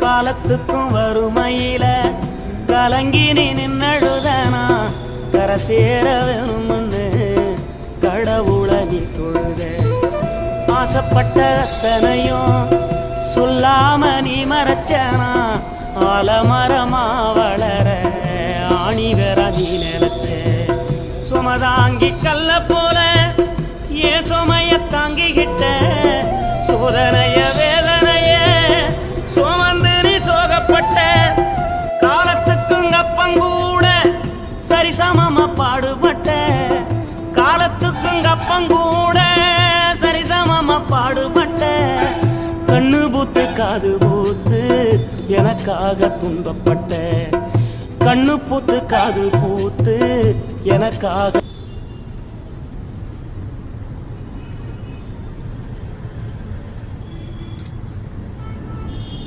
காலத்துக்கும் வறுமையில கலங்கி நீ நின்னழுதனா கரை சேர வேணும்னு கடவுளை நீ தொழுத ஆசைப்பட்ட அத்தனையும் சொல்லாம நீ மறைச்சனா ஆலமரமா வளர ஆணி வேற நீ நினைச்ச சுமதாங்கி கல்ல போல ஏ சுமைய தாங்கிக்கிட்ட சோதனைய வேதனைய சுமந்து நீ சோகப்பட்ட காலத்துக்கும் அப்பங்கூட சரிசமமா பாடுபட்ட காலத்துக்கும் அப்பங்கூட சரிசமமா பாடுபட்ட கண்ணு பூத்து காது பூத்து எனக்காக துன்பப்பட்ட கண்ணு பூத்து காது பூத்து எனக்காக